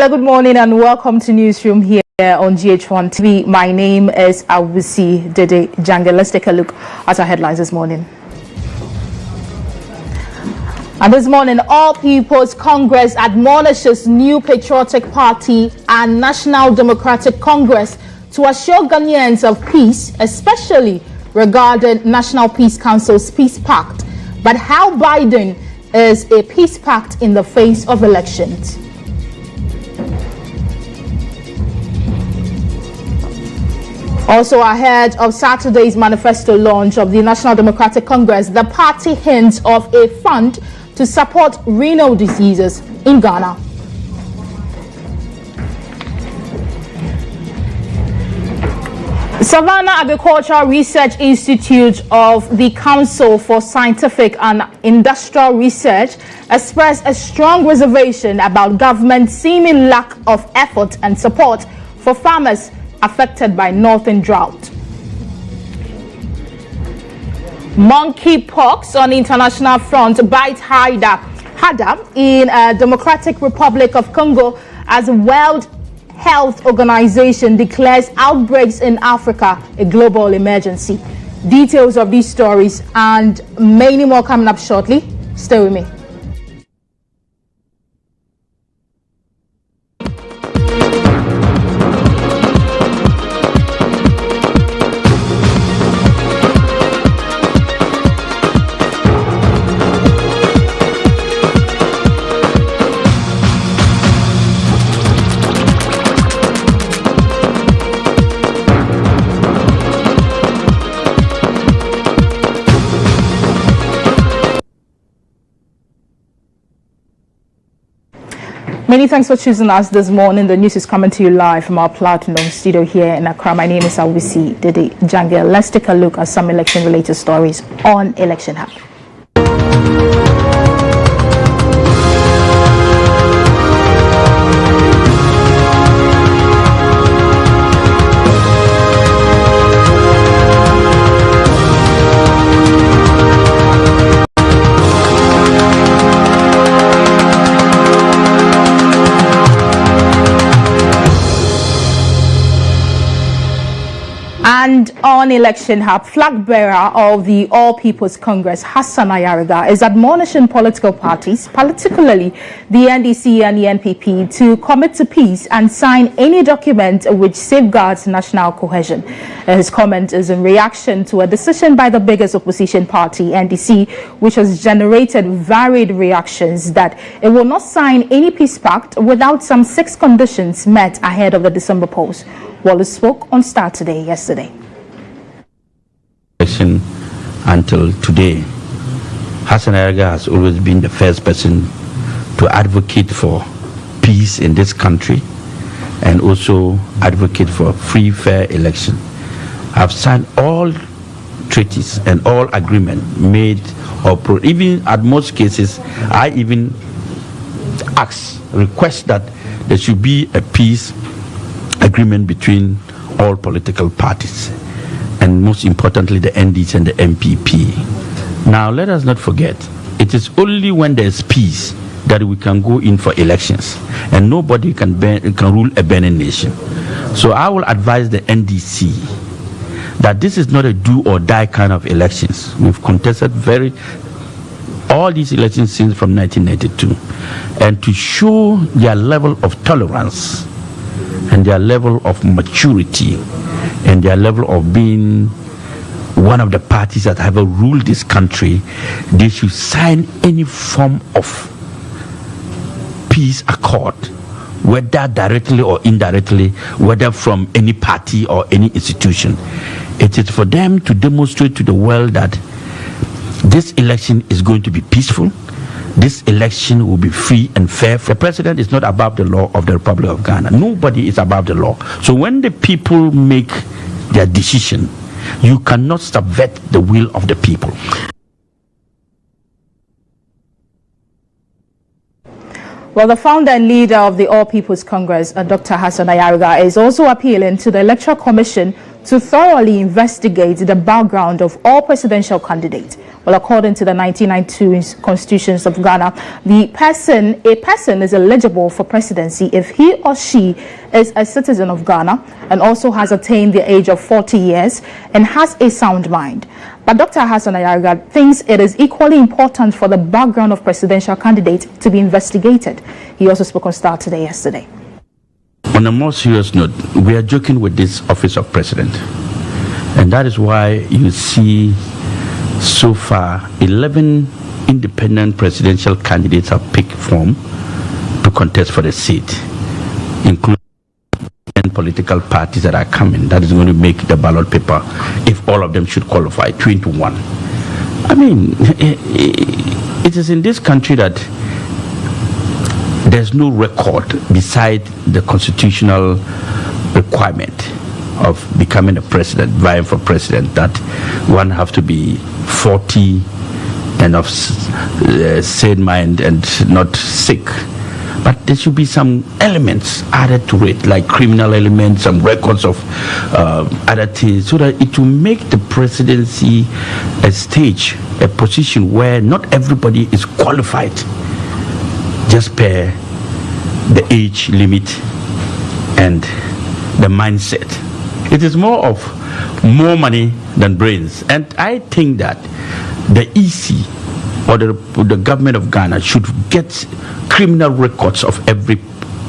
Good morning and welcome to Newsroom here on GHOne TV. My name is Awisi, Dede, Jangle. Let's take a look at our headlines this morning. And this morning, All People's Congress admonishes New Patriotic Party and National Democratic Congress to assure Ghanaians of peace, especially regarding National Peace Council's Peace Pact. But how Biden is a peace pact in the face of elections. Also ahead of Saturday's manifesto launch of the National Democratic Congress, the party hints of a fund to support renal diseases in Ghana. Savannah Agricultural Research Institute of the Council for Scientific and Industrial Research expressed a strong reservation about government's seeming lack of effort and support for farmers affected by northern drought. Monkeypox on the international front bites harder in Democratic Republic of Congo as World Health Organization declares outbreaks in Africa a global emergency. Details of these stories and many more coming up shortly. Stay with me. Many thanks for choosing us this morning. The news is coming to you live from our Platinum studio here in Accra. My name is Awisi, Dede, Jangle. Let's take a look at some election-related stories on Election Hub. And on Election Hub, flag bearer of the All People's Congress, Hassan Ayariga, is admonishing political parties, particularly the NDC and the NPP, to commit to peace and sign any document which safeguards national cohesion. His comment is in reaction to a decision by the biggest opposition party, NDC, which has generated varied reactions that it will not sign any peace pact without some 6 conditions met ahead of the December polls. Wallace spoke on Star Today yesterday. Until today, Hassan Ayariga has always been the first person to advocate for peace in this country and also advocate for free, fair election. I've signed all treaties and all agreements made, or even at most cases, I even request that there should be a peace agreement between all political parties, and most importantly the NDC and the MPP. Now let us not forget, it is only when there is peace that we can go in for elections, and nobody can rule a burning nation. So I will advise the NDC that this is not a do or die kind of elections. We've contested all these elections since from 1992, and to show their level of tolerance and their level of maturity and their level of being one of the parties that have ruled this country, they should sign any form of peace accord, whether directly or indirectly, whether from any party or any institution. It is for them to demonstrate to the world that this election is going to be peaceful. This election will be free and fair. The president is not above the law of the Republic of Ghana. Nobody is above the law. So when the people make their decision, you cannot subvert the will of the people. Well, the founder and leader of the All People's Congress, Dr. Hassan Ayariga, is also appealing to the Electoral Commission to thoroughly investigate the background of all presidential candidates. Well, according to the 1992 constitutions of Ghana, a person is eligible for presidency if he or she is a citizen of Ghana and also has attained the age of 40 years and has a sound mind. But Dr. Hassan Ayariga thinks it is equally important for the background of presidential candidates to be investigated. He also spoke on Star Today yesterday. On a more serious note, we are joking with this office of president. And that is why you see so far 11 independent presidential candidates have picked form to contest for the seat, including political parties that are coming. That is going to make the ballot paper, if all of them should qualify, 2 into 1. I mean, it is in this country that there's no record beside the constitutional requirement of becoming a president, vying for president, that one have to be 40 and of sane mind and not sick. But there should be some elements added to it, like criminal elements, some records of other things, so that it will make the presidency a stage, a position where not everybody is qualified just per the age limit and the mindset. It is more of more money than brains. And I think that the EC or the government of Ghana should get criminal records of every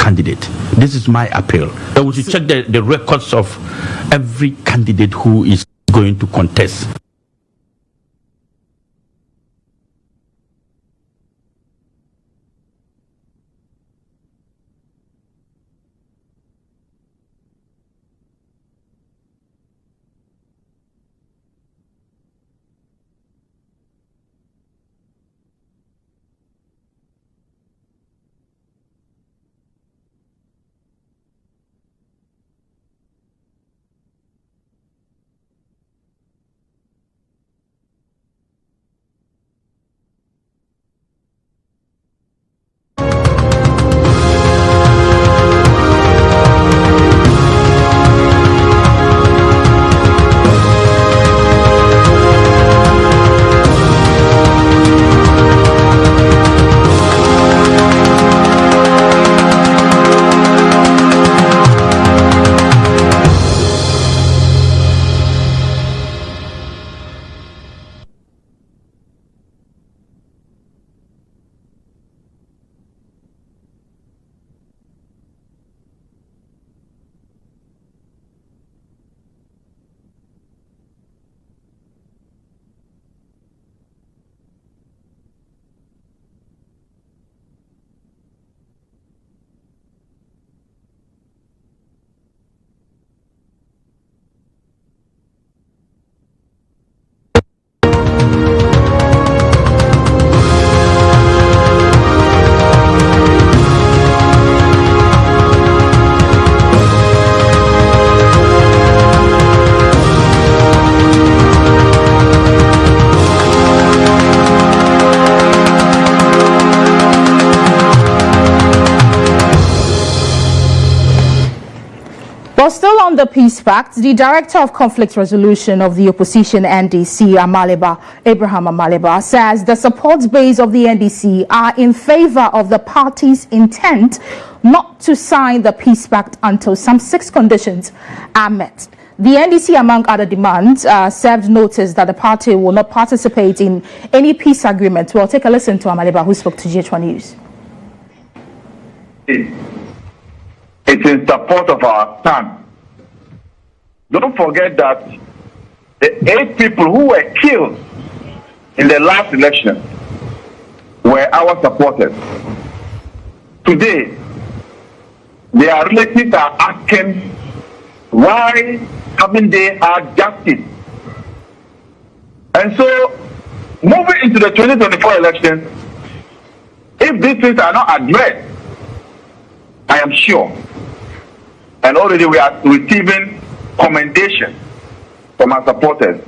candidate. This is my appeal. That we should check the records of every candidate who is going to contest. Well, still on the Peace Pact, the Director of Conflict Resolution of the Opposition NDC, Abraham Amaleba, says the support base of the NDC are in favor of the party's intent not to sign the Peace Pact until some 6 conditions are met. The NDC, among other demands, served notice that the party will not participate in any peace agreement. Well, take a listen to Amaleba, who spoke to GHOne News. It's in support of our stand. Don't forget that the 8 people who were killed in the last election were our supporters. Today, their relatives are asking, why haven't they had justice? And so, moving into the 2024 election, if these things are not addressed, I am sure, and already we are receiving commendation from our supporters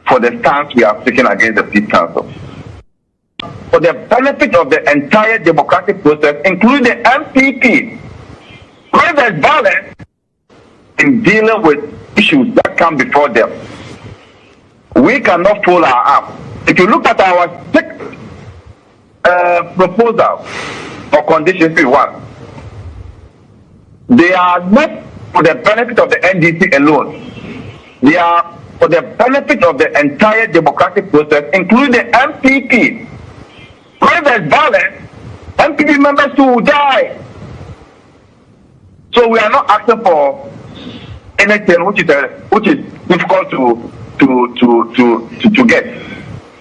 for the stance we have taken against the Peace Council. For the benefit of the entire democratic process, including the MPP, when there's violence in dealing with issues that come before them. We cannot fold our arms. If you look at our sixth proposal for conditions we want, they are not for the benefit of the NDC alone. They are for the benefit of the entire democratic process, including the MPP. When there's violence, MPP members too will die. So we are not asking for anything which is difficult to get.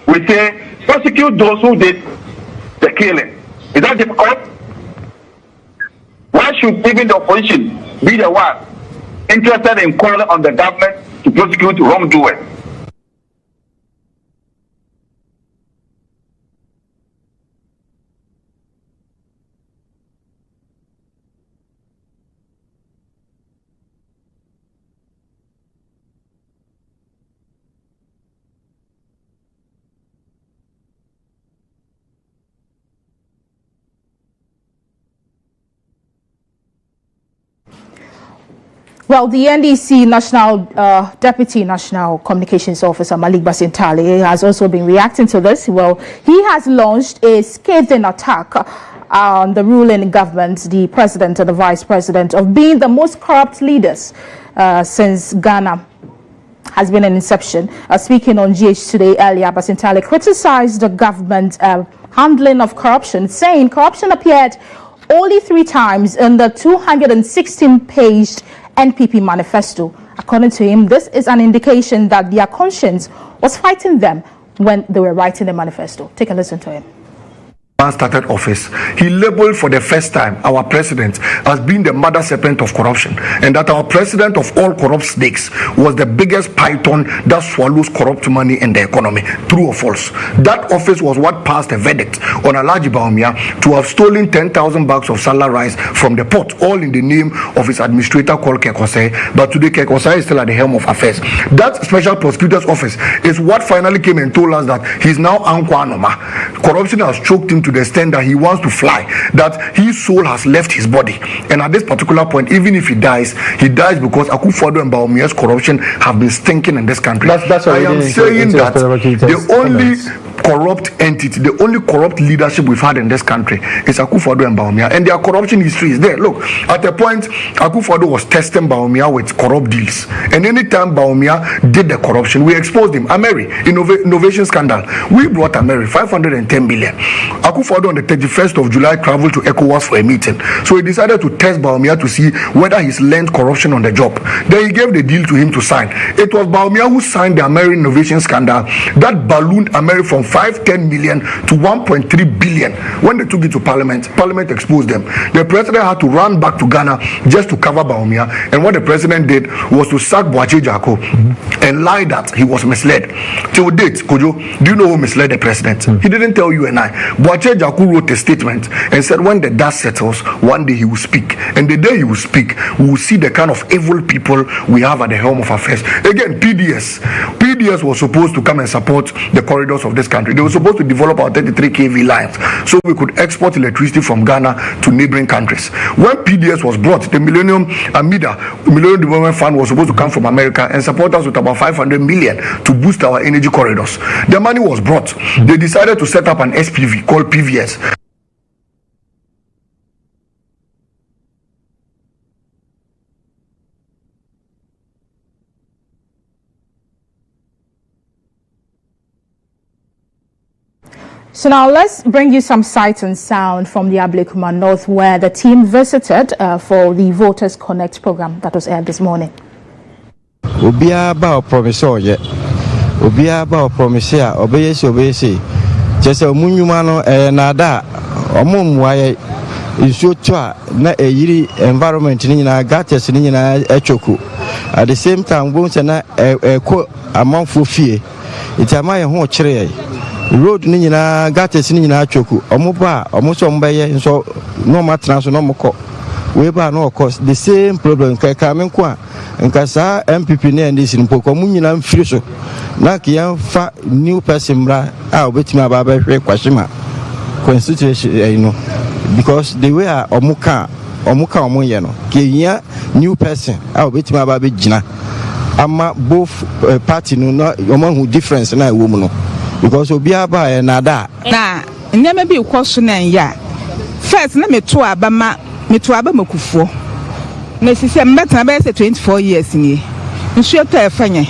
We say prosecute those who did the killing. Is that difficult? Why should even the opposition be the one interested in calling on the government to prosecute wrongdoers? Well, the NDC Deputy National Communications Officer Malik Basintale has also been reacting to this. Well, he has launched a scathing attack on the ruling government, the president and the vice president, of being the most corrupt leaders since Ghana has been in inception. Speaking on GH today earlier, Basintale criticized the government handling of corruption, saying corruption appeared only 3 times in the 216-page NPP manifesto. According to him, this is an indication that their conscience was fighting them when they were writing the manifesto. Take a listen to him. Started office, he labeled for the first time our president as being the mother serpent of corruption, and that our president of all corrupt snakes was the biggest python that swallows corrupt money in the economy. True or false? That office was what passed a verdict on Alhaji Bawumia to have stolen 10,000 bags of salad rice from the pot, all in the name of his administrator called Kekosai. But today Kekosai is still at the helm of affairs. That special prosecutor's office is what finally came and told us that he's now Ankwanoma. Corruption has choked him to the extent that he wants to fly, that his soul has left his body. And at this particular point, even if he dies because Akufo-Addo and Bawumia's corruption have been stinking in this country. That's I am saying that the only corrupt entity, the only corrupt leadership we've had in this country is Akufo-Addo and Bawumia, and their corruption history is there. Look, at a point, Akufo-Addo was testing Bawumia with corrupt deals, and anytime Bawumia did the corruption, we exposed him. Ameri, innovation scandal, we brought Ameri 510 billion. Akufo-Addo on the 31st of July traveled to ECOWAS for a meeting, so he decided to test Bawumia to see whether he's learned corruption on the job. Then he gave the deal to him to sign. It was Bawumia who signed the Ameri innovation scandal that ballooned Ameri from 510 million to 1.3 billion. When they took it to Parliament exposed them. The president had to run back to Ghana just to cover Bawumia, and what the president did was to sack Boakye Jaako and lie that he was misled. Till date, Kojo, do you know who misled the president? He didn't tell you and I. Boakye Jaako wrote a statement and said when the dust settles, one day he will speak. And the day he will speak, we will see the kind of evil people we have at the helm of affairs. Again, PDS was supposed to come and support the corridors of this country. They were supposed to develop our 33 kV lines so we could export electricity from Ghana to neighboring countries. When PDS was brought, the Millennium Development Fund was supposed to come from America and support us with about 500 million to boost our energy corridors. The money was brought. They decided to set up an SPV called PVS. So now let's bring you some sight and sound from the Ablekuma North, where the team visited for the Voters Connect program that was aired this morning. Obia ba promise oye. Obia ba promise a obeyesi. Just a munyuma no na da omumwaye isu twa na eyiri environment ni nyina gates ni nyina echoku. At the same time bo se na ko amanfo fie. Itama ye ho kire road ni nyina gates ni nyina atwoku omoba omoso mbeye nso no matran so no moko we ba no cause the same problem ka menko a nka sa MPP ne ndc mpoko mu nyina mfiri so na kiyan fa new person bra a obetimi aba ba hwe kwashima constitution because the way omuka omoye no kiyan new person a obetimi aba be gina ama both party no who difference na woman no because obia ba na da na nyama bi kwaso na ya first na meto aba makufo na sisi mbetana be say 24 years ni nsuo to efanye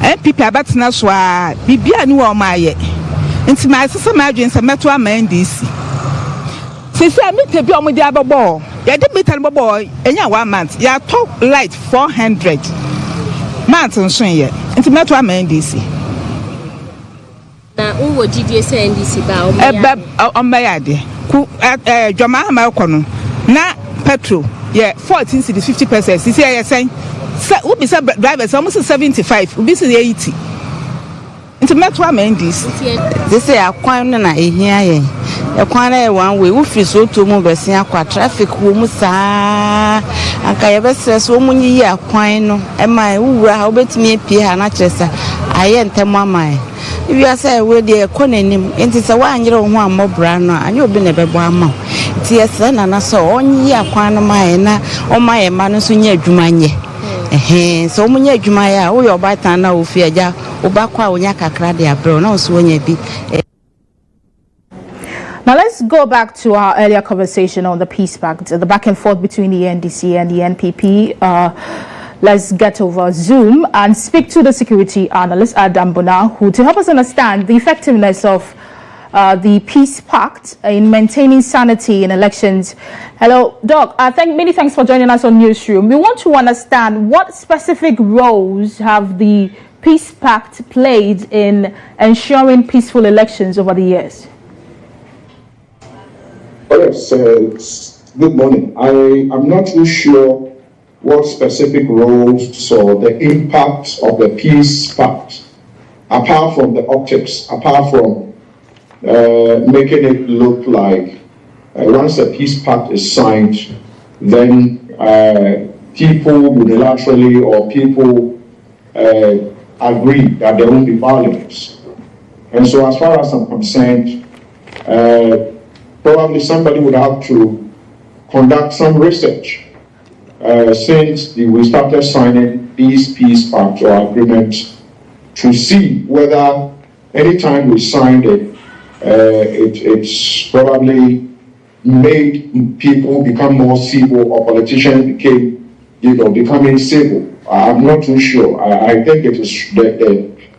MPP abatena so a bibia ni wo maaye nti ma sese ma adwen se meto ama NDC sisi amite bi omudi ababo ya de metal bobo enya 1 month ya top light 400 month nso ye nti meto ama NDC na uwo GDS NDC ba o maya de ku dwama ma ko no na petrol yeah 14 cedi 50%. Sisi ya sen we be say drivers almost 75 we be say 80 into metro amendis they say akwan na ehia ye akwan na one way we fi so to mu besin akwa traffic wo mu saa anka ye be stress wo mu yi akwan no e mai wura ha obetimi apie ha na kyeresa aye ntem amai if you say we dey ekonanim enti say wa anyere ho amobra no anye obi na bebo ama ti yesa na na so onyi akwan no mai na o mai ma no so nya adwuma nye so munya adwuma ya wo yo batan na ofi aja obakwa onya kakra de abro na so wonya bi. Now let's go back to our earlier conversation on the Peace Pact, the back and forth between the NDC and the NPP. Let's get over Zoom and speak to the security analyst Adam Bona, who to help us understand the effectiveness of the Peace Pact in maintaining sanity in elections. Hello, Doc. Many thanks for joining us on Newsroom. We want to understand what specific roles have the Peace Pact played in ensuring peaceful elections over the years. Oh, yes, good morning. I'm not too sure what specific roles or the impact of the Peace Pact, apart from the optics, apart from making it look like once the Peace Pact is signed, then people unilaterally or people agree that there won't be violence. And so as far as I'm concerned, probably somebody would have to conduct some research since we started signing these Peace Pact or agreements to see whether anytime we signed it, it's probably made people become more civil or politicians becoming civil. I'm not too sure. I think it is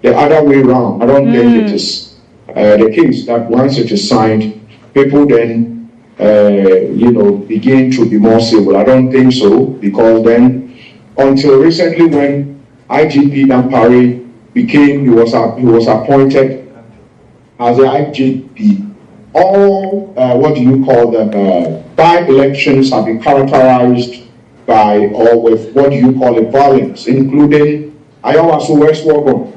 the other way around. I don't think it is the case that once it is signed, people then begin to be more civil. I don't think so, because then until recently when IGP Dampare he was appointed as the IGP, all by-elections have been characterized by or with violence, including Ayawaso West Wagon.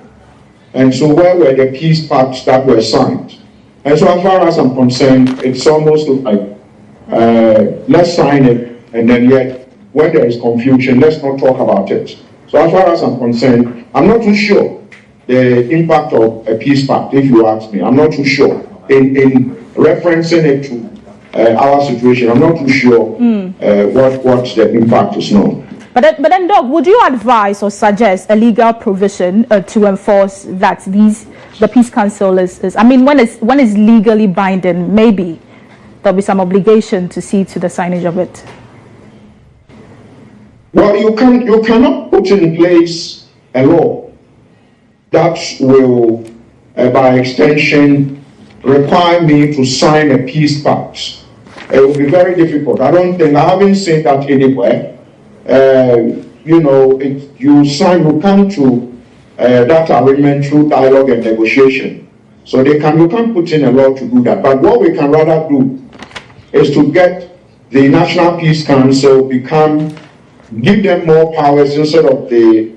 And so where were the peace pacts that were signed? And so as far as I'm concerned, it's almost like let's sign it, and then yet when there is confusion, let's not talk about it. So as far as I'm concerned, I'm not too sure the impact of a peace pact, if you ask me. I'm not too sure. In referencing it to our situation, I'm not too sure what the impact is known. But then, Doc, would you advise or suggest a legal provision to enforce that the Peace Council is? I mean, when it's legally binding, maybe there'll be some obligation to see to the signage of it. Well, you cannot put in place a law that will, by extension, require me to sign a peace pact. It will be very difficult. I haven't seen that anywhere. You come to that arrangement through dialogue and negotiation. So you can't put in a law to do that. But what we can rather do is to get the National Peace Council give them more powers instead of the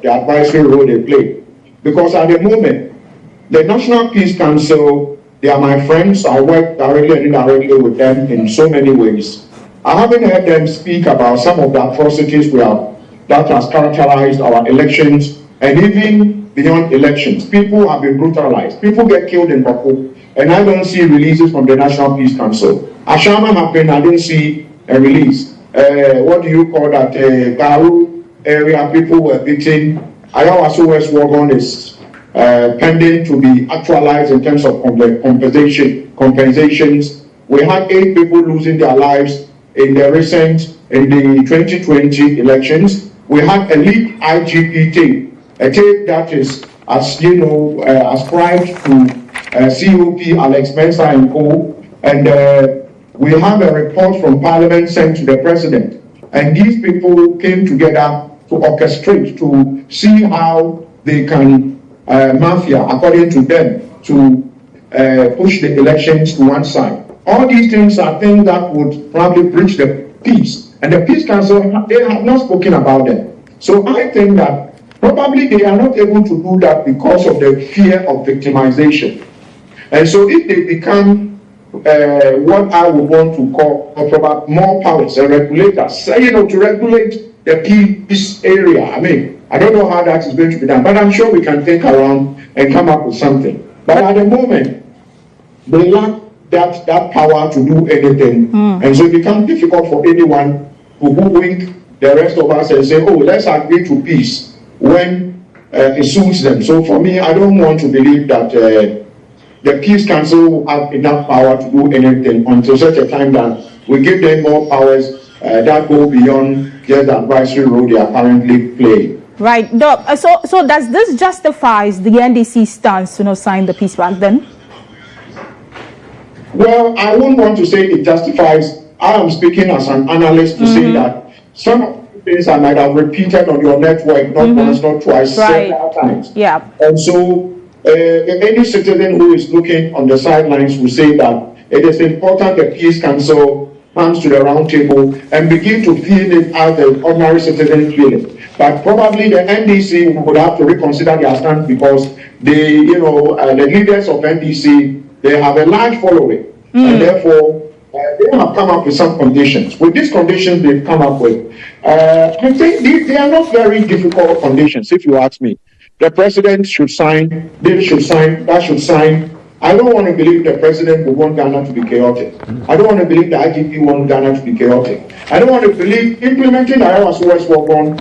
advisory role they play. Because at the moment, the National Peace Council, they are my friends. I work directly and indirectly with them in so many ways. I haven't heard them speak about some of the atrocities that has characterized our elections, and even beyond elections. People have been brutalized. People get killed in Baku, and I don't see releases from the National Peace Council. Ashama happened, I don't see a release. What do you call that? Garu, area, people were beaten. Ayawaso West Wagon is pending to be actualized in terms of compensations. We had 8 people losing their lives in the 2020 elections. We had a leaked IGP tape, a tape that is, as you know, ascribed to COP, Alex Mensah and co. And we have a report from Parliament sent to the President. And these people came together to orchestrate, to see how they can, mafia, according to them, to push the elections to one side. All these things are things that would probably breach the peace. And the Peace Council, they have not spoken about them. So I think that probably they are not able to do that because of the fear of victimization. And so if they become what I would want to call more powers, regulators, to regulate the peace area. I mean, I don't know how that is going to be done, but I'm sure we can think around and come up with something. But at the moment, they lack that power to do anything. And so it becomes difficult for anyone to wink the rest of us and say, oh, let's agree to peace when it suits them. So for me, I don't want to believe that the Peace Council will have enough power to do anything until such a time that we give them more powers that go beyond just the advisory role they are currently playing. Right, Doc. So does this justify the NDC stance to sign the peace pact then? Well, I wouldn't want to say it justifies. I am speaking as an analyst to say that some of the things I might have repeated on your network, not once, not twice, several times. Yeah. And so any citizen who is looking on the sidelines will say that it is important the Peace Council comes to the round table and begin to feel it as the ordinary citizen feel it. But probably the NDC would have to reconsider their stance because the leaders of NDC, they have a large following, and therefore they have come up with some conditions. With these conditions they've come up with, I think they are not very difficult conditions, if you ask me. The president should sign, this should sign, that should sign. I don't want to believe the president would want Ghana to be chaotic. I don't want to believe the IGP wants Ghana to be chaotic. I don't want to believe implementing the Awisi West Wagon,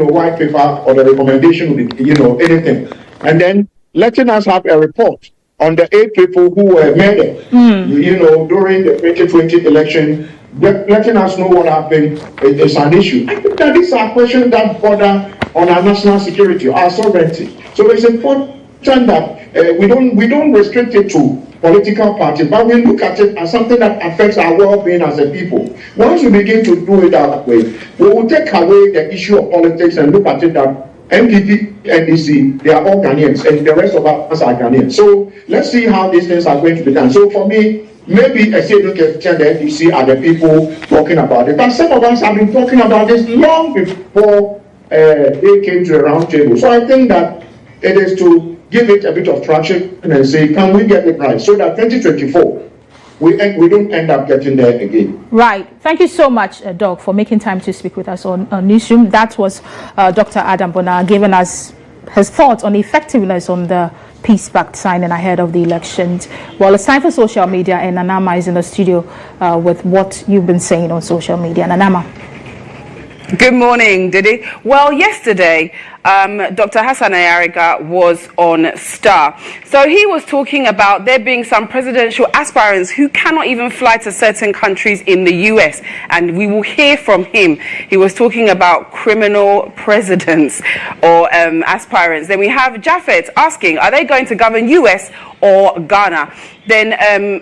white paper or the recommendation would be, anything. And then letting us have a report on the 8 people who were murdered, during the 2020 election, letting us know what happened is an issue. I think that these are questions that border on our national security, our sovereignty. So it's important that we don't restrict it to political parties, but we look at it as something that affects our well-being as a people. Once we begin to do it that way, we will take away the issue of politics and look at it that MPP, NDC, they are all Ghanaians, and the rest of us are Ghanaians. So let's see how these things are going to be done. So for me, maybe I say look at the NDC are the people talking about it, but some of us have been talking about this long before they came to a round table. So I think that it is to give it a bit of traction and say, can we get it right? So that 2024, we don't end up getting there again. Right. Thank you so much, Doc, for making time to speak with us on Newsroom. That was Dr. Adam Bonah giving us his thoughts on the effectiveness on the Peace Pact signing ahead of the elections. Well, it's time for social media, and Nanama is in the studio with what you've been saying on social media. Nanama. Good morning, Dede. Well, yesterday, Dr. Hassan Ayariga was on Star. So he was talking about there being some presidential aspirants who cannot even fly to certain countries in the US. And we will hear from him. He was talking about criminal presidents or aspirants. Then we have Japheth asking, are they going to govern US or Ghana? Then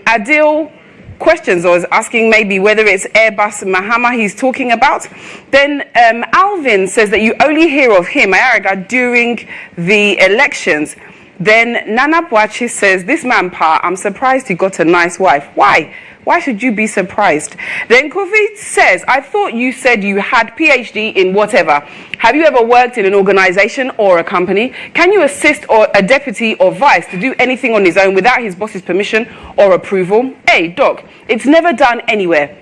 Adil questions or is asking maybe whether it's Airbus Mahama he's talking about. Then Alvin says that you only hear of him, Ayariga, during the elections. Then Nana Boachi says, this man, Pa, I'm surprised he got a nice wife. Why? Why should you be surprised? Then Kofi says, I thought you said you had PhD in whatever. Have you ever worked in an organization or a company? Can you assist or a deputy or vice to do anything on his own without his boss's permission or approval? Hey, Doc, it's never done anywhere.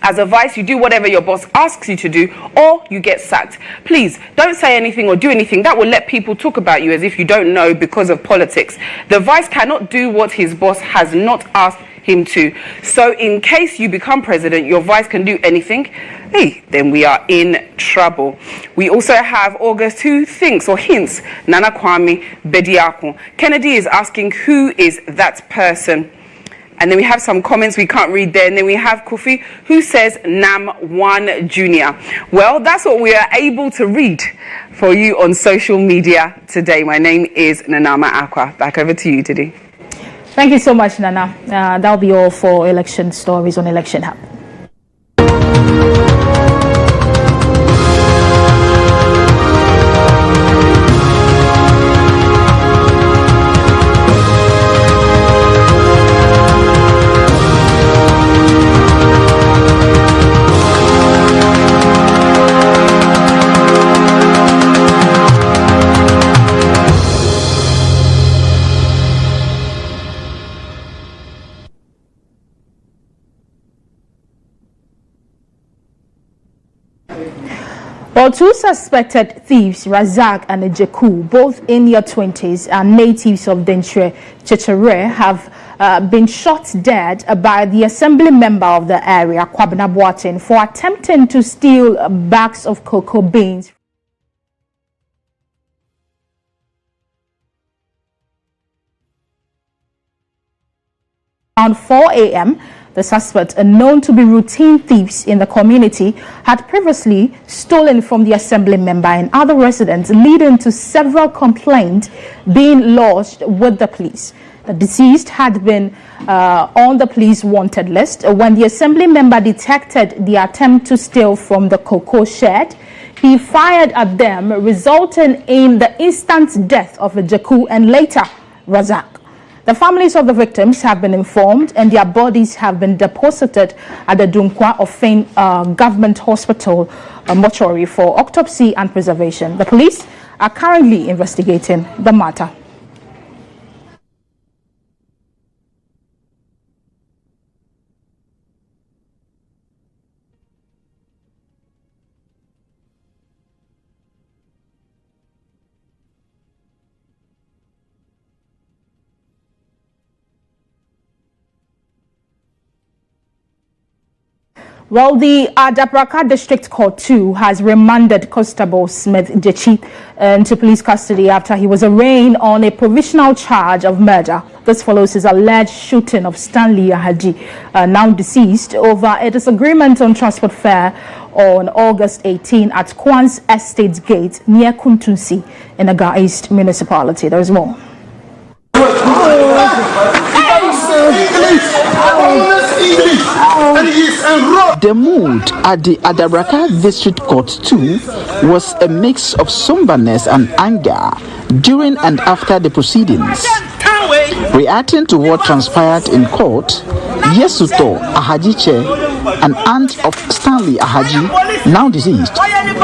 As a vice, you do whatever your boss asks you to do, or you get sacked. Please, don't say anything or do anything that will let people talk about you as if you don't know because of politics. The vice cannot do what his boss has not asked him to. So in case you become president, your vice can do anything, hey, then we are in trouble. We also have August, who thinks or hints Nana Kwame Bediako. Kennedy is asking who is that person. And then we have some comments we can't read there. And then we have Kofi, who says Nam1 Jr. Well, that's what we are able to read for you on social media today. My name is Nanama Aqua. Back over to you, Dede. Thank you so much, Nana. That'll be all for election stories on Election Hub. Well, two suspected thieves, Razak and GHOne, both in their 20s and natives of Dentre, Chechere, have been shot dead by the assembly member of the area, Kwabena Boateng, for attempting to steal bags of cocoa beans. Around 4 a.m., the suspects, known to be routine thieves in the community, had previously stolen from the assembly member and other residents, leading to several complaints being lodged with the police. The deceased had been on the police wanted list when the assembly member detected the attempt to steal from the cocoa shed. He fired at them, resulting in the instant death of GHOne and later Razak. The families of the victims have been informed and their bodies have been deposited at the Dunkwa Ofin Government Hospital mortuary for autopsy and preservation. The police are currently investigating the matter. Well, the Adabraka District Court 2 has remanded Constable Smith Jechi into police custody after he was arraigned on a provisional charge of murder. This follows his alleged shooting of Stanley Ahaji, now deceased, over a disagreement on transport fare on August 18 at Kwan's Estate Gate near Kuntunsi in Aga East Municipality. There is more. The mood at the Adabraka District Court 2 was a mix of somberness and anger during and after the proceedings. Reacting to what transpired in court, Yesuto Ahajiche, an aunt of Stanley Ahaji, now deceased,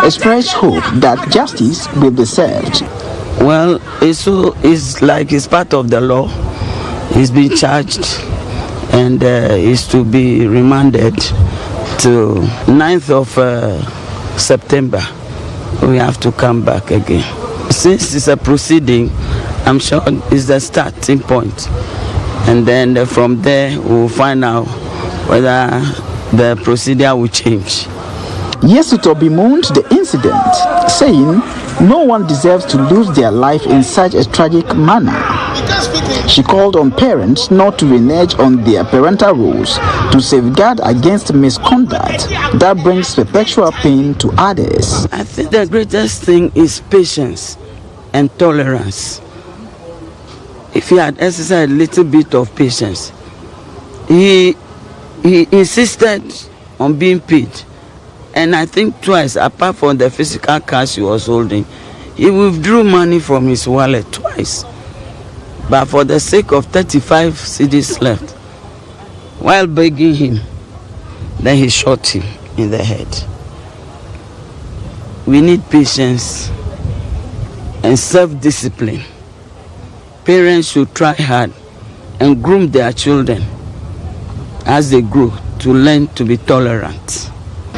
expressed hope that justice will be served. Well, it's like it's part of the law. He's been charged and is to be remanded to 9th of September. We have to come back again. Since it's a proceeding, I'm sure it's the starting point. And then from there, we'll find out whether the procedure will change. Yesuto bemoaned the incident, saying no one deserves to lose their life in such a tragic manner. She called on parents not to renege on their parental roles to safeguard against misconduct that brings perpetual pain to others. I think the greatest thing is patience and tolerance. If he had exercised a little bit of patience, he insisted on being paid. And I think twice, apart from the physical cash he was holding, he withdrew money from his wallet twice. But for the sake of 35 cedis left, while begging him, then he shot him in the head. We need patience and self-discipline. Parents should try hard and groom their children as they grow to learn to be tolerant.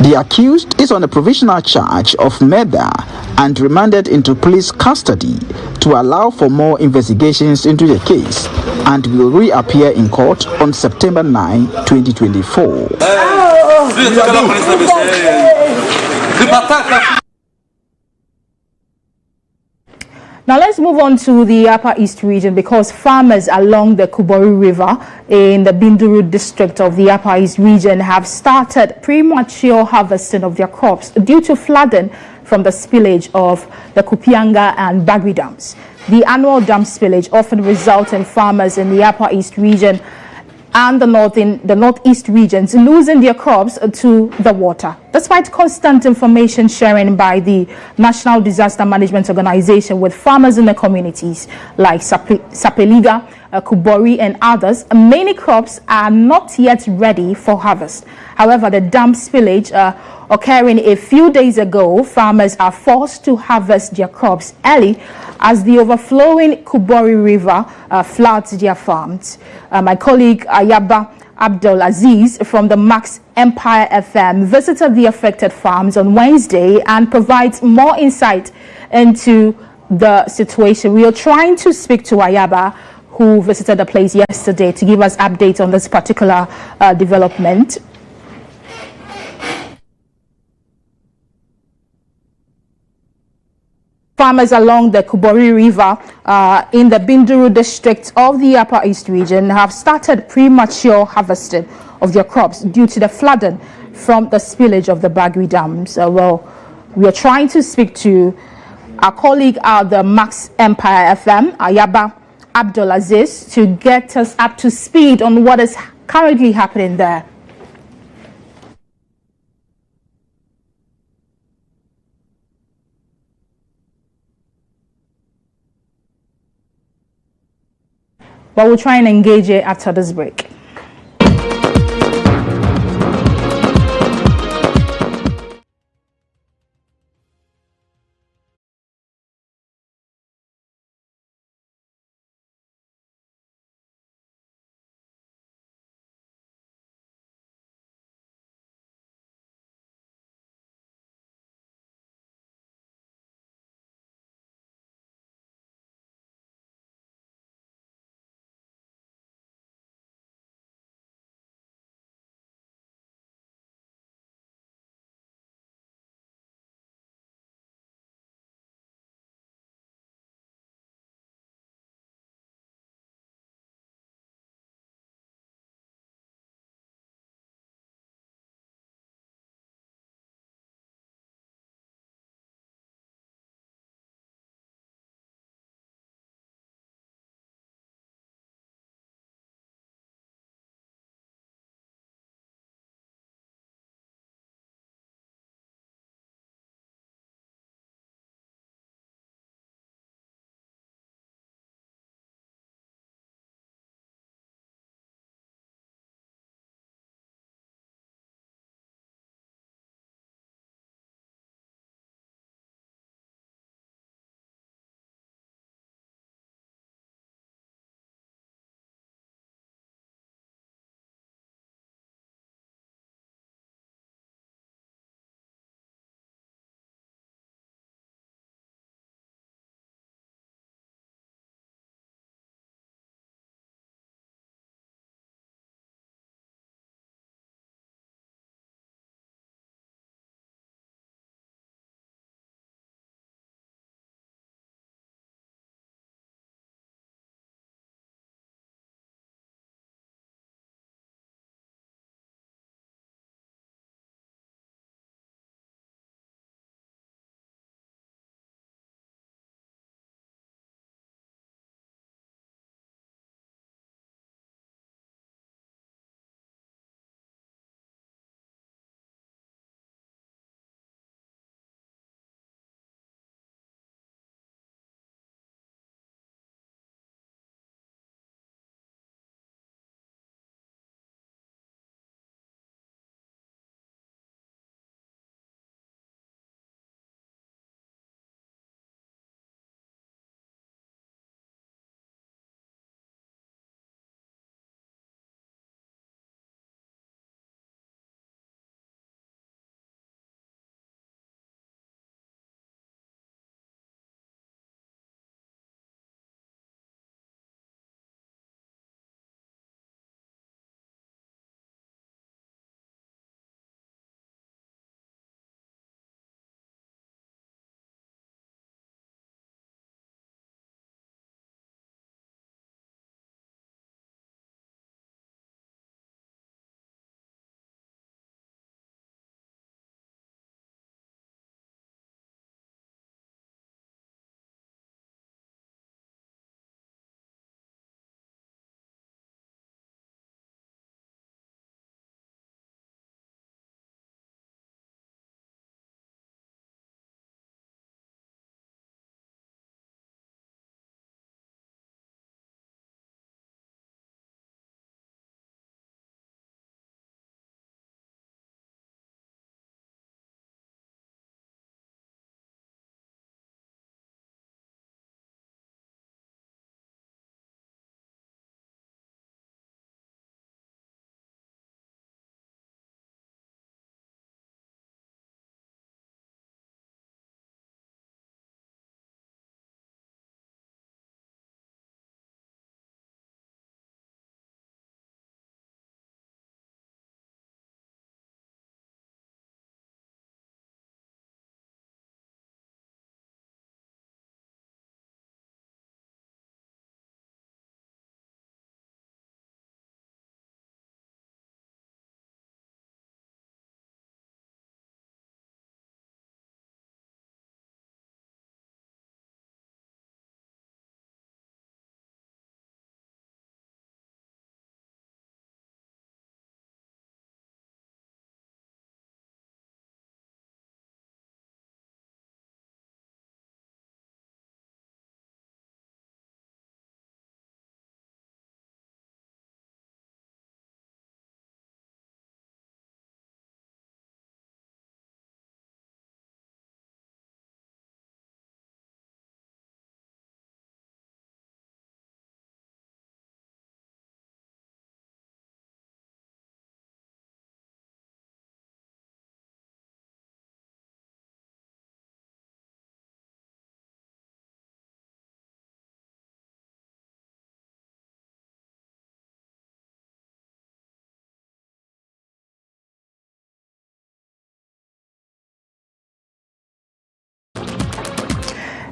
The accused is on a provisional charge of murder and remanded into police custody to allow for more investigations into the case and will reappear in court on September 9, 2024. Now let's move on to the Upper East region, because farmers along the Kubori River in the Binduru district of the Upper East region have started premature harvesting of their crops due to flooding from the spillage of the Kupianga and Bagri dams. The annual dam spillage often results in farmers in the Upper East region and the northeast regions losing their crops to the water. Despite constant information sharing by the National Disaster Management Organization with farmers in the communities like Sapeliga, Kubori and others, many crops are not yet ready for harvest. However, the dam spillage occurring a few days ago, farmers are forced to harvest their crops early as the overflowing Kubori River floods their farms. My colleague Ayaba Abdulaziz from the Max Empire FM visited the affected farms on Wednesday and provides more insight into the situation. We are trying to speak to Ayaba, who visited the place yesterday, to give us updates on this particular development. Farmers along the Kubori River in the Binduru district of the Upper East region have started premature harvesting of their crops due to the flooding from the spillage of the Bagri dams. Well, we are trying to speak to our colleague at the Max Empire FM, Ayaba Abdulaziz, to get us up to speed on what is currently happening there. But we'll try and engage it after this break.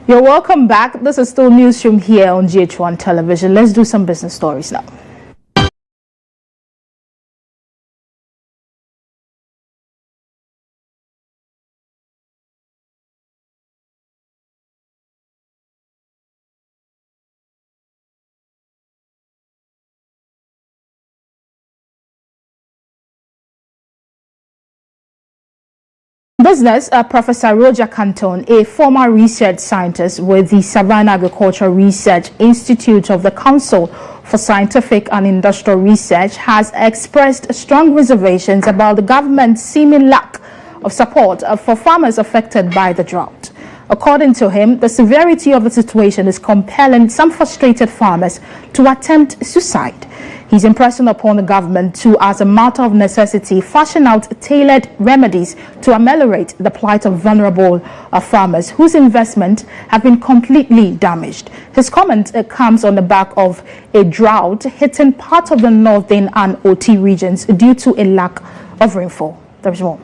You're welcome back. This is still Newsroom here on GHOne Television. Let's do some business stories now. Business, Professor Roger Canton, a former research scientist with the Savannah Agricultural Research Institute of the Council for Scientific and Industrial Research, has expressed strong reservations about the government's seeming lack of support for farmers affected by the drought. According to him, the severity of the situation is compelling some frustrated farmers to attempt suicide. He's impressing upon the government to, as a matter of necessity, fashion out tailored remedies to ameliorate the plight of vulnerable farmers whose investment have been completely damaged. His comment comes on the back of a drought hitting part of the northern and OT regions due to a lack of rainfall. There's more.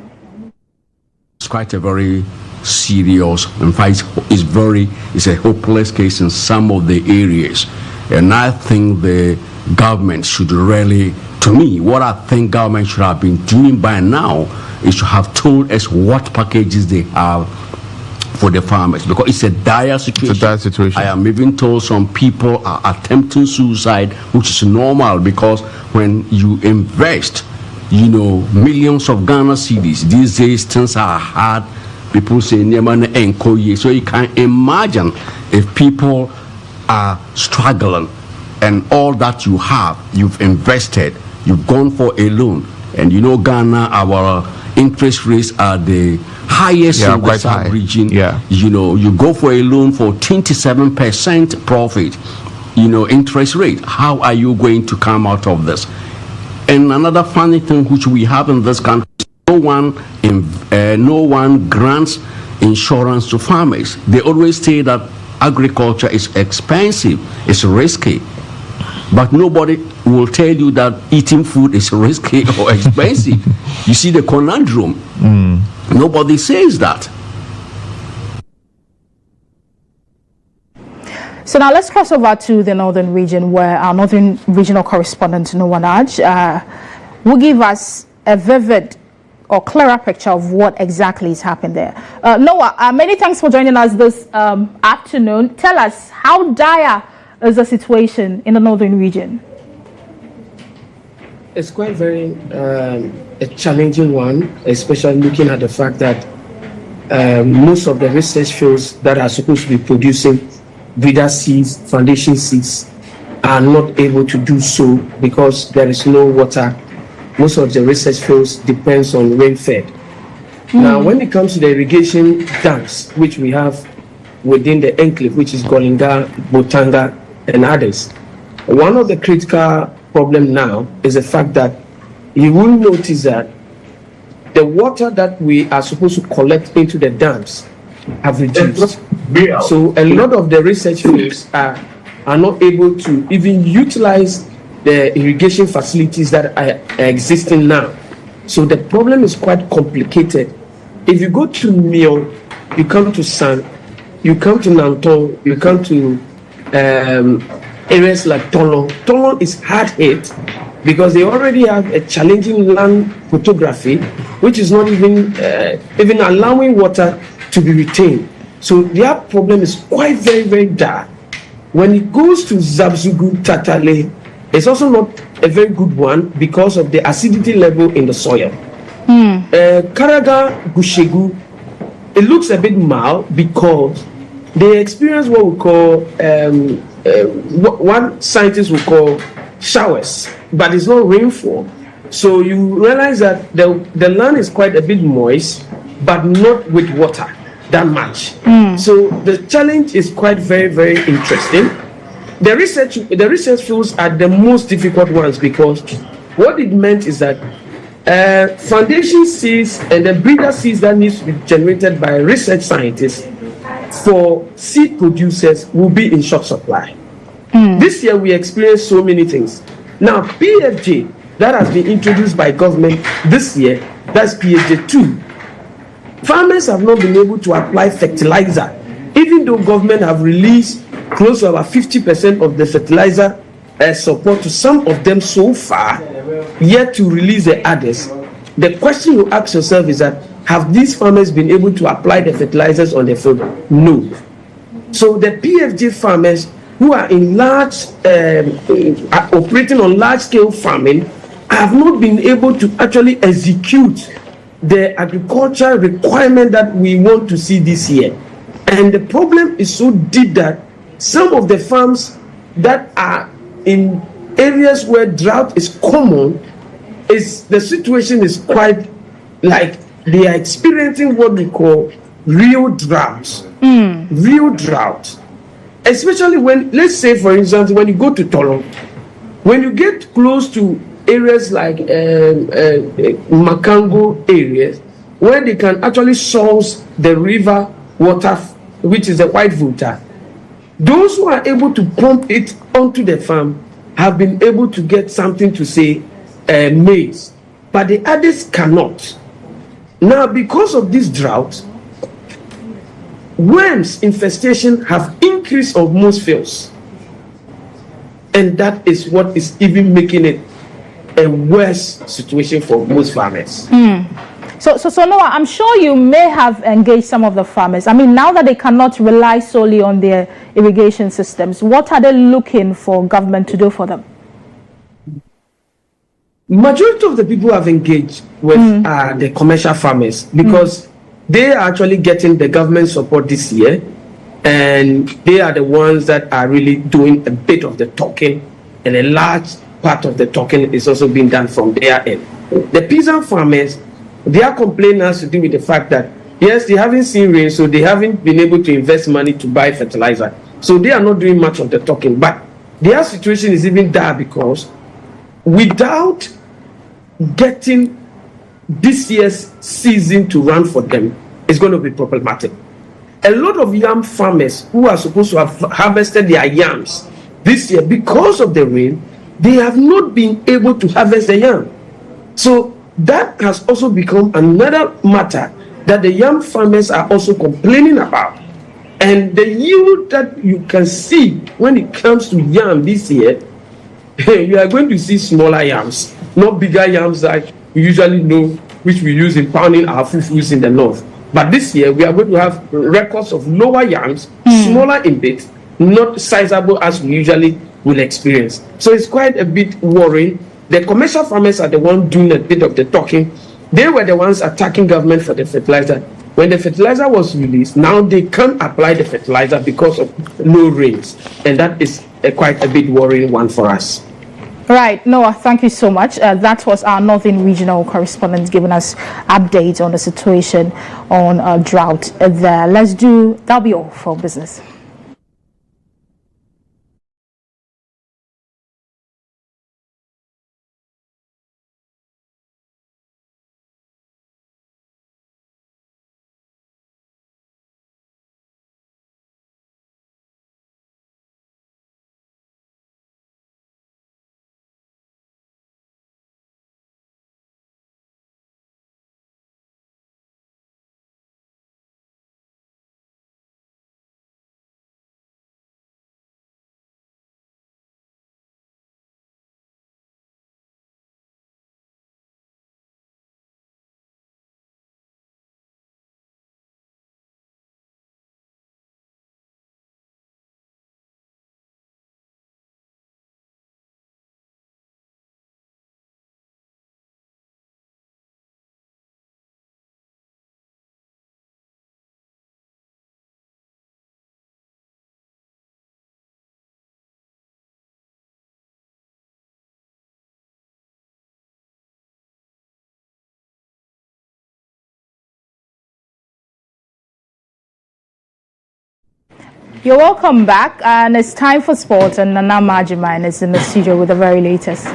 It's quite a very serious, in fact, it's a hopeless case in some of the areas. And I think the government should really, to me, what I think government should have been doing by now is to have told us what packages they have for the farmers, because it's a dire situation. It's a dire situation. I am even told some people are attempting suicide, which is normal, because when you invest, millions of Ghana cedis, these days things are hard. People say so you can imagine if people are struggling and all that you have, you've invested, you've gone for a loan, and Ghana, our interest rates are the highest in the sub-region. You go for a loan for 27% profit, interest rate. How are you going to come out of this? And another funny thing which we have in this country, no one grants insurance to farmers. They always say that agriculture is expensive, it's risky. But nobody will tell you that eating food is risky or expensive. You see the conundrum. Nobody says that. So now let's cross over to the northern region, where our northern regional correspondent, Noah Naj, will give us a vivid or clearer picture of what exactly is happening there. Noah, many thanks for joining us this afternoon. Tell us, how dire is the situation in the northern region? It's quite very a challenging one, especially looking at the fact that most of the research fields that are supposed to be producing breeder seeds, foundation seeds, are not able to do so because there is no water. Most of the research fields depends on rain-fed. Now, when it comes to the irrigation dams, which we have within the enclave, which is Golinga, Botanga, and others, one of the critical problem now is the fact that you will notice that the water that we are supposed to collect into the dams have reduced. So a lot of the research fields are not able to even utilize the irrigation facilities that are existing now. So the problem is quite complicated. If you go to Mio, you come to San, you come to Nanton, you come to areas like Tolon. Tolon is hard hit because they already have a challenging land photography, which is not even allowing water to be retained. So their problem is quite very, very dire. When it goes to Zabzugu, Tatale, it's also not a very good one because of the acidity level in the soil. Karaga, Gushegu, it looks a bit mild because they experience what we call, what scientists will call showers, but it's not rainfall. So you realize that the land is quite a bit moist, but not with water that much. So the challenge is quite very, very interesting. The research fields are the most difficult ones because what it meant is that foundation seeds and the breeder seeds that needs to be generated by research scientists for seed producers will be in short supply. This year we experienced so many things. Now PFJ that has been introduced by government this year, that's PFJ 2. Farmers have not been able to apply fertilizer even though government have released close to about 50% of the fertilizer support to some of them so far, yet to release the others. The question you ask yourself is that, have these farmers been able to apply the fertilizers on their field? No. So the PFJ farmers who are in large, operating on large-scale farming, have not been able to actually execute the agricultural requirement that we want to see this year. And the problem is so deep that some of the farms that are in areas where drought is common, the situation is quite like they are experiencing what we call real droughts. Real drought. Especially when, let's say for instance, when you go to Tolo, when you get close to areas like Makango areas, where they can actually source the river water, which is the white water, those who are able to pump it onto the farm have been able to get something to say maize, but the others cannot. Now, because of this drought, worms infestation have increased on most fields, and that is what is even making it a worse situation for most farmers. So Noah, I'm sure you may have engaged some of the farmers. I mean, now that they cannot rely solely on their irrigation systems, what are they looking for government to do for them? Majority of the people have engaged with the commercial farmers because they are actually getting the government support this year, and they are the ones that are really doing a bit of the talking, and a large part of the talking is also being done from their end. The peasant farmers, their complaint has to do with the fact that yes, they haven't seen rain, so they haven't been able to invest money to buy fertilizer, so they are not doing much of the talking. But their situation is even dire because without getting this year's season to run for them, is going to be problematic. A lot of yam farmers who are supposed to have harvested their yams this year, because of the rain, they have not been able to harvest the yam. So that has also become another matter that the yam farmers are also complaining about. And the yield that you can see when it comes to yam this year, you are going to see smaller yams, not bigger yams that we usually know, which we use in pounding our fufus in the north. But this year, we are going to have records of lower yams, smaller in bit, not sizable as we usually will experience. So it's quite a bit worrying. The commercial farmers are the ones doing a bit of the talking. They were the ones attacking government for the fertilizer. When the fertilizer was released, now they can't apply the fertilizer because of low rains. And that is quite a bit worrying one for us. Right, Noah, thank you so much. That was our Northern Regional correspondent giving us updates on the situation on drought there. That'll be all for business. You're welcome back, and it's time for sports, and Nana Majiman is in the studio with the very latest.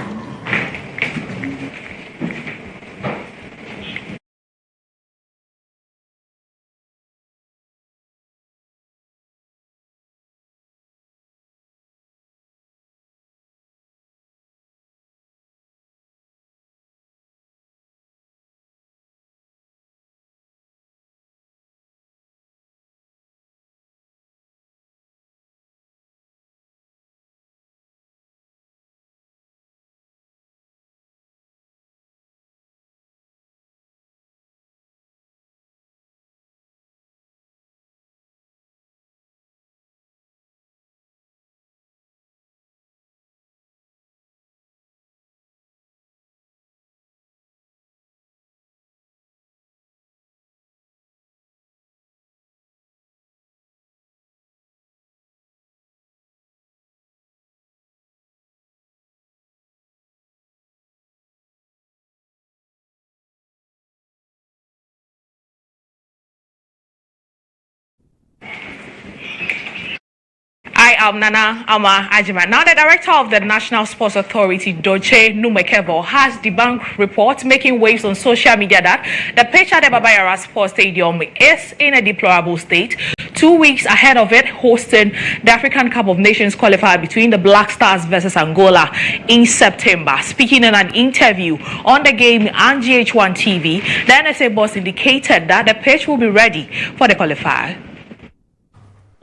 I am Nana Ama Ajima. Now, the director of the National Sports Authority, Doche Numekebo, has debunked reports making waves on social media that the pitch at the Baba Yara Sports Stadium is in a deplorable state, 2 weeks ahead of it hosting the African Cup of Nations qualifier between the Black Stars versus Angola in September. Speaking in an interview on the game and GHOne TV, the NSA boss indicated that the pitch will be ready for the qualifier.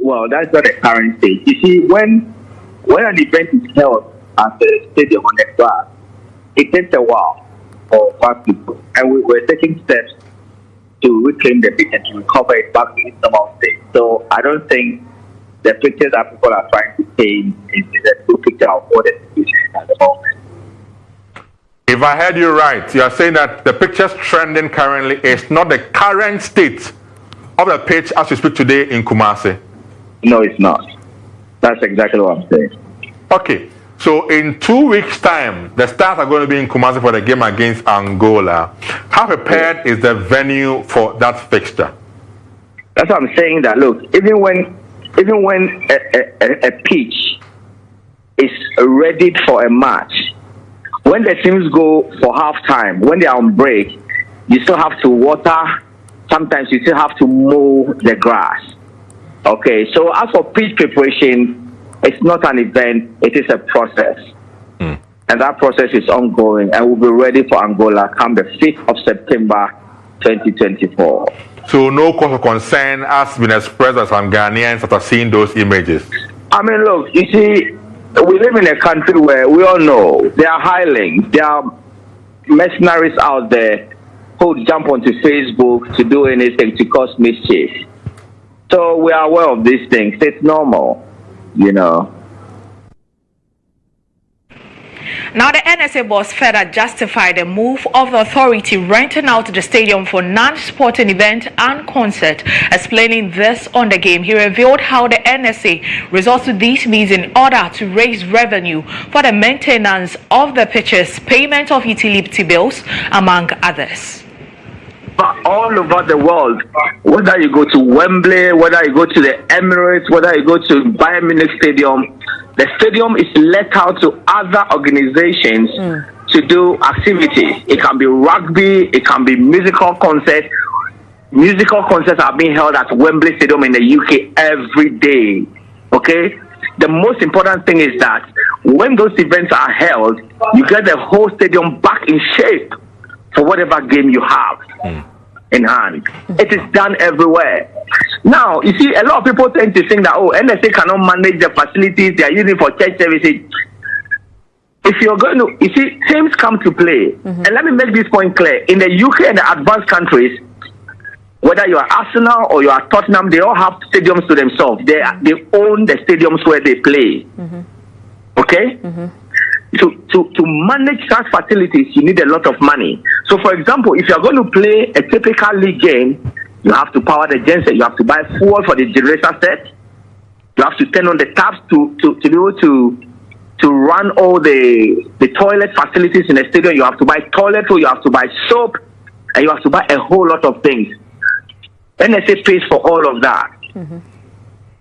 Well, that's not the current state. You see, when an event is held at the stadium on the grass, it takes a while for fast people, and we were taking steps to reclaim the pitch and to recover it back to its normal state. So I don't think the picture that people are trying to paint is a true picture of what the situation is at the moment. If I heard you right, you are saying that the pictures trending currently is not the current state of the pitch as we speak today in Kumasi. No, it's not. That's exactly what I'm saying. Okay, so in 2 weeks' time, the Stars are going to be in Kumasi for the game against Angola. How prepared is the venue for that fixture? That's what I'm saying. That look, even when a pitch is ready for a match, when the teams go for halftime, when they are on break, you still have to water. Sometimes you still have to mow the grass. Okay, so as for pitch preparation, it's not an event, it is a process. And that process is ongoing and will be ready for Angola come the 5th of September 2024. So no cause of concern has been expressed by some Ghanaians after seeing those images? I mean, look, you see, we live in a country where we all know there are hirelings, there are mercenaries out there who jump onto Facebook to do anything to cause mischief. So we are aware of these things. It's normal, you know. Now, the NSA boss further justified the move of the authority renting out the stadium for non-sporting event and concert. Explaining this on the game, he revealed how the NSA resorts to these means in order to raise revenue for the maintenance of the pitches, payment of utility bills, among others. But all over the world, whether you go to Wembley, whether you go to the Emirates, whether you go to Bayern Munich Stadium, the stadium is let out to other organizations to do activities. It can be rugby, it can be musical concerts. Musical concerts are being held at Wembley Stadium in the UK every day. Okay? The most important thing is that when those events are held, you get the whole stadium back in shape for whatever game you have in hand. It is done everywhere. Now, you see, a lot of people tend to think that, oh, NSA cannot manage the facilities they are using for church services. If you're going to, you see, teams come to play. And let me make this point clear. In the UK and the advanced countries, whether you are Arsenal or you are Tottenham, they all have stadiums to themselves. They own the stadiums where they play. Okay? To manage such facilities, you need a lot of money. So, for example, if you're going to play a typical league game, you have to power the genset. You have to buy fuel for the generator set. You have to turn on the taps to be able to run all the toilet facilities in the stadium. You have to buy toilet roll, you have to buy soap, and you have to buy a whole lot of things. NSA pays for all of that.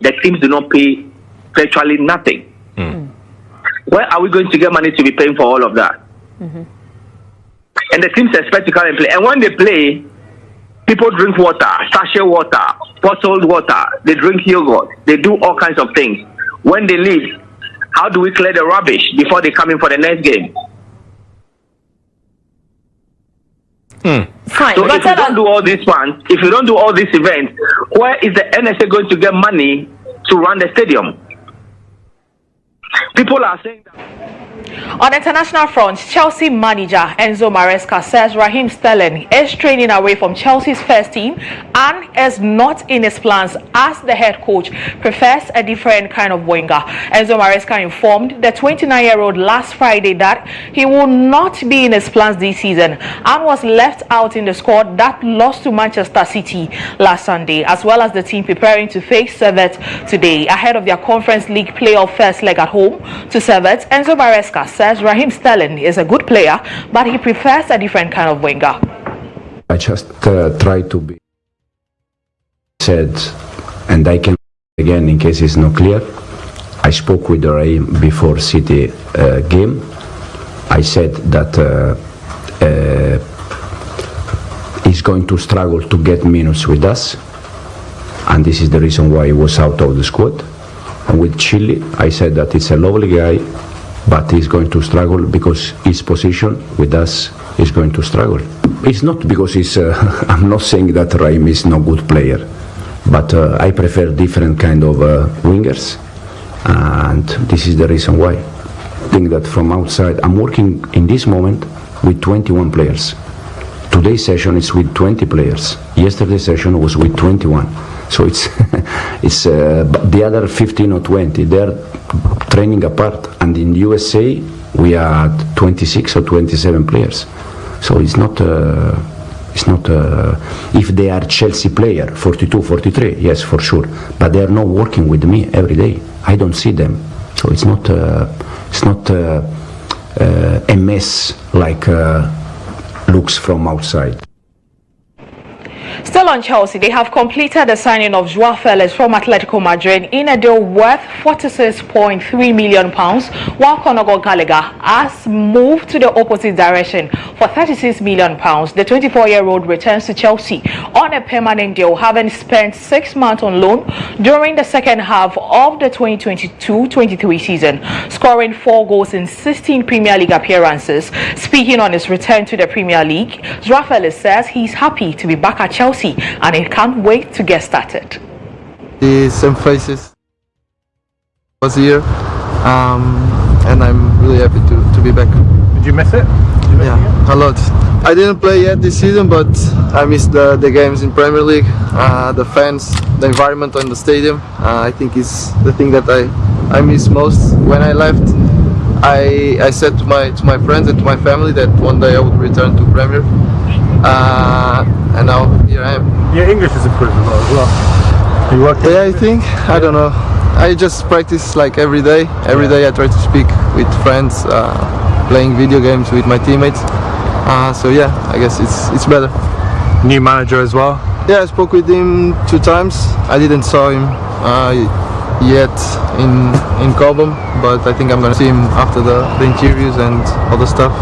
The teams do not pay virtually nothing. Where are we going to get money to be paying for all of that? And the teams expect to come and play. And when they play, people drink water, sachet water, bottled water. They drink yogurt. They do all kinds of things. When they leave, how do we clear the rubbish before they come in for the next game? Fine. So if you don't do all these ones, if you don't do all these events, where is the NSA going to get money to run the stadium? People are saying that. On the international front, Chelsea manager Enzo Maresca says Raheem Sterling is training away from Chelsea's first team and is not in his plans as the head coach prefers a different kind of winger. Enzo Maresca informed the 29-year-old last Friday that he will not be in his plans this season and was left out in the squad that lost to Manchester City last Sunday, as well as the team preparing to face Servette today ahead of their Conference League playoff first leg at home to Servette. Enzo Maresca says Raheem Sterling is a good player, but he prefers a different kind of winger. I just try to be said, and I can again in case it's not clear. I spoke with Raheem before City game. I said that he's going to struggle to get minutes with us, and this is the reason why he was out of the squad. And with Chile, I said that it's a lovely guy, but he's going to struggle because his position with us is going to struggle. It's not because he's, I'm not saying that Raheem is no good player, but I prefer different kind of wingers, and this is the reason why. I think that from outside, I'm working in this moment with 21 players. Today's session is with 20 players. Yesterday's session was with 21. So it's the other 15 or 20, they're training apart. And in USA, we are 26 or 27 players. So it's not if they are Chelsea player, 42, 43, yes, for sure. But they are not working with me every day. I don't see them. So it's not a mess like looks from outside. Still on Chelsea, they have completed the signing of Joao Felix from Atletico Madrid in a deal worth £46.3 million, while Conor Gallagher has moved to the opposite direction for £36 million. The 24-year-old returns to Chelsea on a permanent deal, having spent 6 months on loan during the second half of the 2022-23 season, scoring 4 goals in 16 Premier League appearances. Speaking on his return to the Premier League, Joao Felix says he's happy to be back at Chelsea and he can't wait to get started. The same faces was here, and I'm really happy to be back. Did you miss it? Yeah, a lot. I didn't play yet this season, but I missed the games in Premier League, the fans, the environment on the stadium. I think is the thing that I miss most. When I left, I said to my friends and to my family that one day I would return to Premier. And now here I am. Your English is improved a lot as well. You work? Yeah, I think. I don't know. I just practice like every day. Every day I try to speak with friends, playing video games with my teammates. So yeah, I guess it's better. New manager as well? Yeah, I spoke with him 2 times. I didn't saw him yet in Cobham, but I think I'm gonna see him after the interviews and other stuff.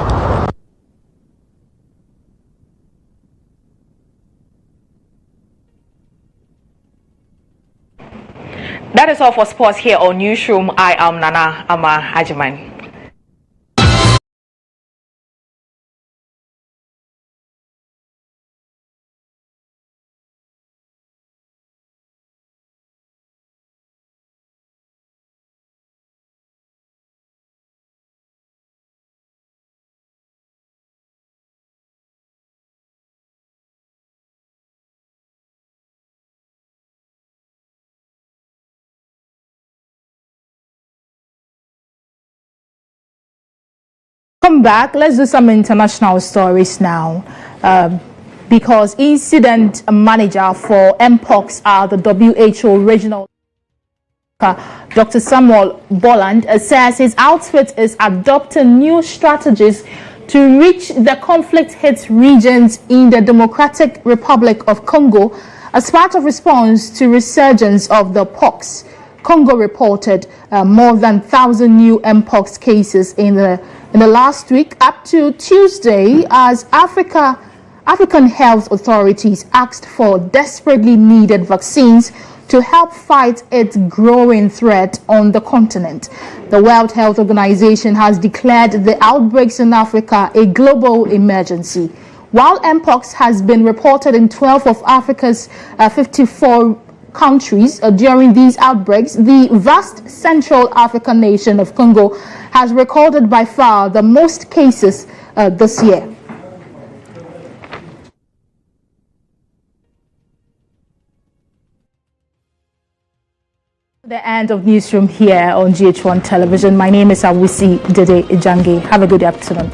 That is all for sports here on Newsroom. I am Nana Ama Hajiman. Come back, let's do some international stories now, because incident manager for Mpox are the WHO regional Dr. Samuel Bolland says his outfit is adopting new strategies to reach the conflict-hit regions in the Democratic Republic of Congo as part of response to resurgence of the pox. Congo reported more than 1,000 new Mpox cases in the last week up to Tuesday as African health authorities asked for desperately needed vaccines to help fight its growing threat on the continent. The World Health Organization has declared the outbreaks in Africa a global emergency. While Mpox has been reported in 12 of Africa's 54 countries during these outbreaks, the vast Central African nation of Congo has recorded by far the most cases this year. The end of Newsroom here on GHOne Television. My name is Awisi Dede. Have a good afternoon.